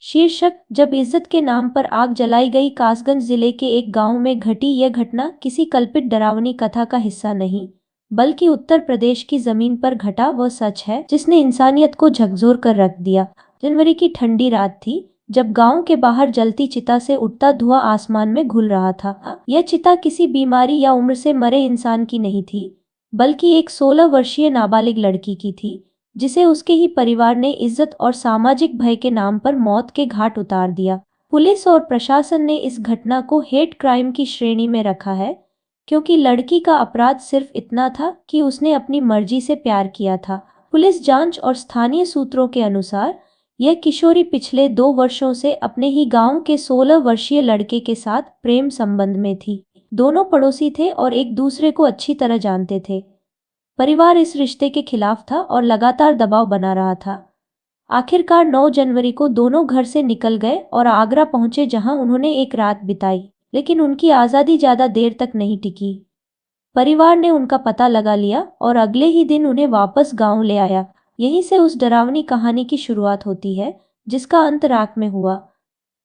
शीर्षक: जब इज्जत के नाम पर आग जलाई गई। कासगंज जिले के एक गांव में घटी यह घटना किसी कल्पित डरावनी कथा का हिस्सा नहीं, बल्कि उत्तर प्रदेश की जमीन पर घटा वह सच है जिसने इंसानियत को झकझोर कर रख दिया। जनवरी की ठंडी रात थी, जब गांव के बाहर जलती चिता से उठता धुआं आसमान में घुल रहा था। यह चिता किसी बीमारी या उम्र से मरे इंसान की नहीं थी, बल्कि एक 16 वर्षीय नाबालिग लड़की की थी, जिसे उसके ही परिवार ने इज्जत और सामाजिक भय के नाम पर मौत के घाट उतार दिया। पुलिस और प्रशासन ने इस घटना को हेट क्राइम की श्रेणी में रखा है, क्योंकि लड़की का अपराध सिर्फ इतना था कि उसने अपनी मर्जी से प्यार किया था। पुलिस जांच और स्थानीय सूत्रों के अनुसार यह किशोरी पिछले 2 वर्षों से अपने ही गांव के 16 वर्षीय लड़के के साथ प्रेम संबंध में थी। दोनों पड़ोसी थे और एक दूसरे को अच्छी तरह जानते थे। परिवार इस रिश्ते के खिलाफ था और लगातार दबाव बना रहा था। आखिरकार 9 जनवरी को दोनों घर से निकल गए और आगरा पहुंचे, जहां उन्होंने एक रात बिताई। लेकिन उनकी आज़ादी ज़्यादा देर तक नहीं टिकी। परिवार ने उनका पता लगा लिया और अगले ही दिन उन्हें वापस गांव ले आया। यहीं से उस डरावनी कहानी की शुरुआत होती है, जिसका अंत राख में हुआ।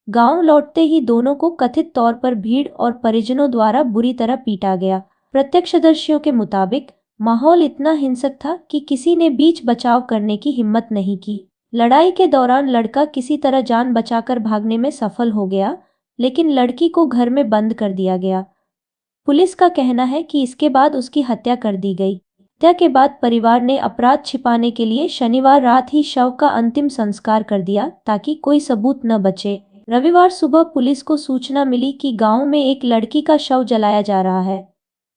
गांव लौटते ही दोनों को कथित तौर पर भीड़ और परिजनों द्वारा बुरी तरह पीटा गया। प्रत्यक्षदर्शियों के मुताबिक माहौल इतना हिंसक था कि किसी ने बीच बचाव करने की हिम्मत नहीं की। लड़ाई के दौरान लड़का किसी तरह जान बचाकर भागने में सफल हो गया, लेकिन लड़की को घर में बंद कर दिया गया। पुलिस का कहना है कि इसके बाद उसकी हत्या कर दी गई। हत्या के बाद परिवार ने अपराध छिपाने के लिए शनिवार रात ही शव का अंतिम संस्कार कर दिया, ताकि कोई सबूत न बचे। रविवार सुबह पुलिस को सूचना मिली कि गांव में एक लड़की का शव जलाया जा रहा है।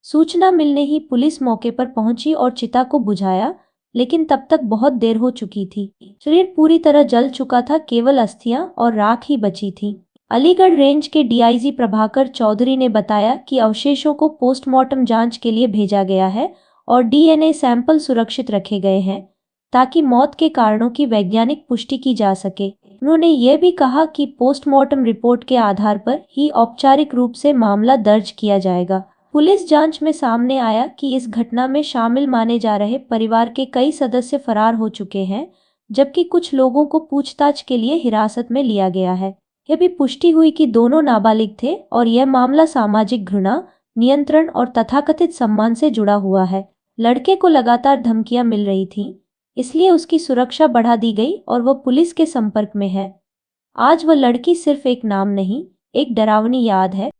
सूचना मिलने ही पुलिस मौके पर पहुंची और चिता को बुझाया, लेकिन तब तक बहुत देर हो चुकी थी। शरीर पूरी तरह जल चुका था, केवल अस्थियां और राख ही बची थी। अलीगढ़ रेंज के डीआईजी प्रभाकर चौधरी ने बताया कि अवशेषों को पोस्टमार्टम जांच के लिए भेजा गया है और डीएनए सैंपल सुरक्षित रखे गए हैं, ताकि मौत के कारणों की वैज्ञानिक पुष्टि की जा सके। उन्होंने यह भी कहा कि पोस्टमार्टम रिपोर्ट के आधार पर ही औपचारिक रूप से मामला दर्ज किया जाएगा। पुलिस जांच में सामने आया कि इस घटना में शामिल माने जा रहे परिवार के कई सदस्य फरार हो चुके हैं, जबकि कुछ लोगों को पूछताछ के लिए हिरासत में लिया गया है। यह भी पुष्टि हुई कि दोनों नाबालिग थे और यह मामला सामाजिक घृणा, नियंत्रण और तथाकथित सम्मान से जुड़ा हुआ है। लड़के को लगातार धमकियां मिल रही थीं, इसलिए उसकी सुरक्षा बढ़ा दी गई और वह पुलिस के संपर्क में है। आज वह लड़की सिर्फ एक नाम नहीं, एक डरावनी याद है।